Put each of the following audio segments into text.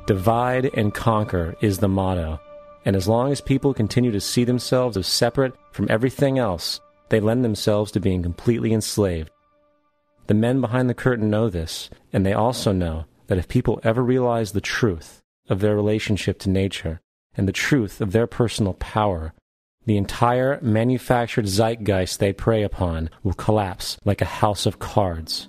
Divide and conquer is the motto, and as long as people continue to see themselves as separate from everything else, they lend themselves to being completely enslaved. The men behind the curtain know this, and they also know that if people ever realize the truth of their relationship to nature and the truth of their personal power, the entire manufactured zeitgeist they prey upon will collapse like a house of cards.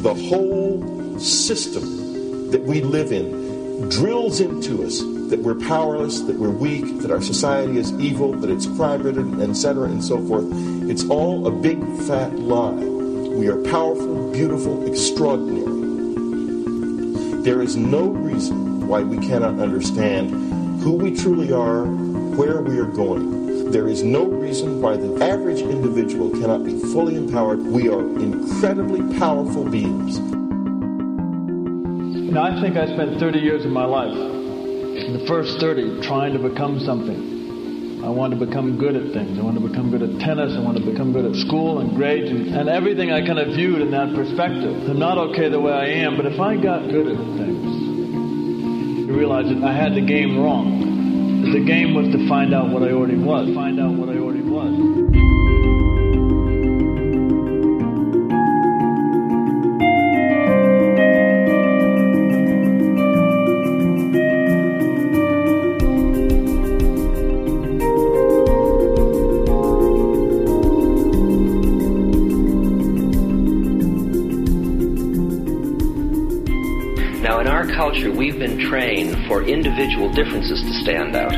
The whole system that we live in drills into us that we're powerless, that we're weak, that our society is evil, that it's crime-ridden, etc., and so forth. It's all a big, fat lie. We are powerful, beautiful, extraordinary. There is no reason why we cannot understand who we truly are, where we are going. There is no reason why the average individual cannot be fully empowered. We are incredibly powerful beings. You know, I think I spent 30 years of my life, in the first 30, trying to become something. I wanted to become good at things. I wanted to become good at tennis. I wanted to become good at school and grades and everything I kind of viewed in that perspective. I'm not okay the way I am, but if I got good at things, you realize that I had the game wrong. The game was to find out what I already was. Find out what I already was. Culture, we've been trained for individual differences to stand out.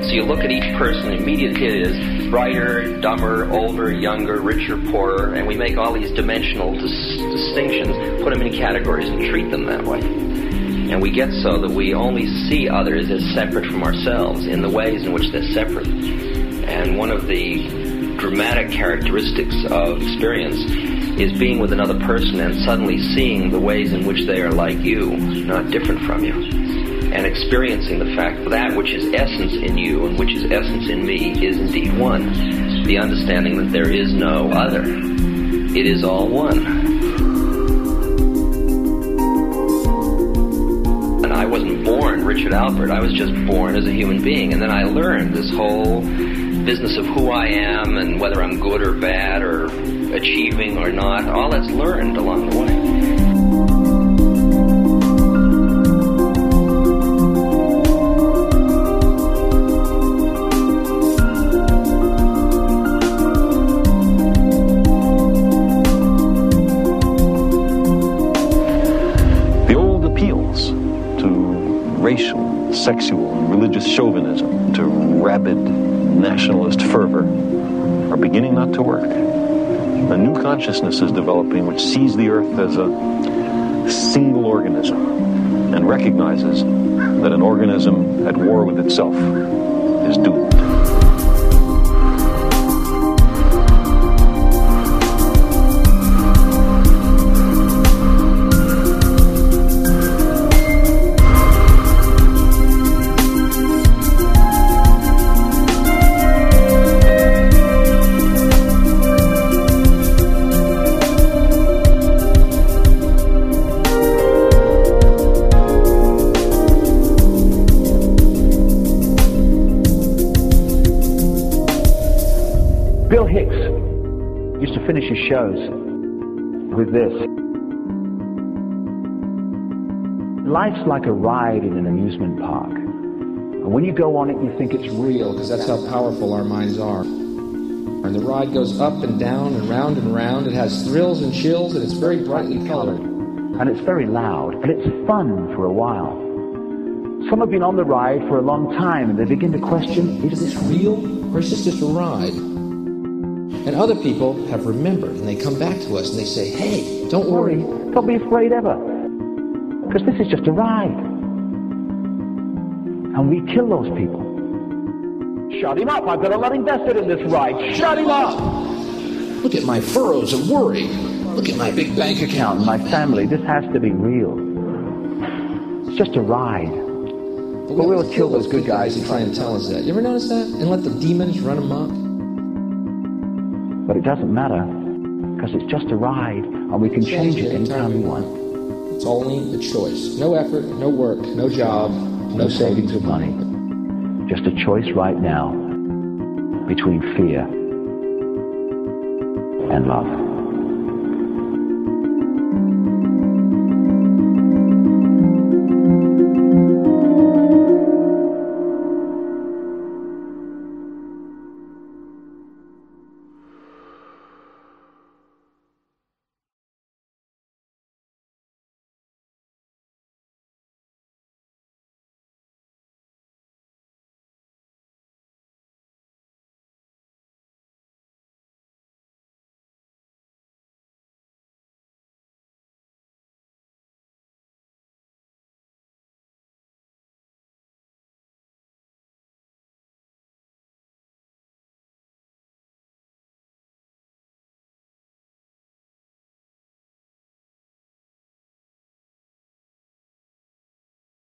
So you look at each person, immediately it is brighter, dumber, older, younger, richer, poorer, and we make all these dimensional distinctions, put them in categories and treat them that way. And we get so that we only see others as separate from ourselves in the ways in which they're separate. And one of the dramatic characteristics of experience is being with another person and suddenly seeing the ways in which they are like you, not different from you, and experiencing the fact that which is essence in you and which is essence in me is indeed one. The understanding that there is no other. It is all one. And I wasn't born Richard Alpert. I was just born as a human being. And then I learned this whole business of who I am and whether I'm good or bad or achieving or not. All that's learned along the way. The old appeals to racial, sexual, and religious chauvinism, to rabid nationalist fervor, are beginning not to work. A new consciousness is developing which sees the earth as a single organism and recognizes that an organism at war with itself is doomed. Finish his shows with this. Life's like a ride in an amusement park. And when you go on it, you think it's real, because that's how powerful our minds are. And the ride goes up and down and round and round. It has thrills and chills, and it's very brightly colored. And it's very loud, but it's fun for a while. Some have been on the ride for a long time, and they begin to question, is this real, or is this just a ride? And other people have remembered, and they come back to us and they say, hey, don't worry. Don't be afraid ever. Because this is just a ride. And we kill those people. Shut him up. I've got a lot invested in this ride. Shut him up. Look at my furrows of worry. Look at my big bank account. My family. This has to be real. It's just a ride. But we'll kill those good guys who try and tell us that. You ever notice that? And let the demons run amok? But it doesn't matter, because it's just a ride, and we can change it anytime we want. It's only a choice. No effort, no work, no job, No savings of money. Just a choice right now between fear and love.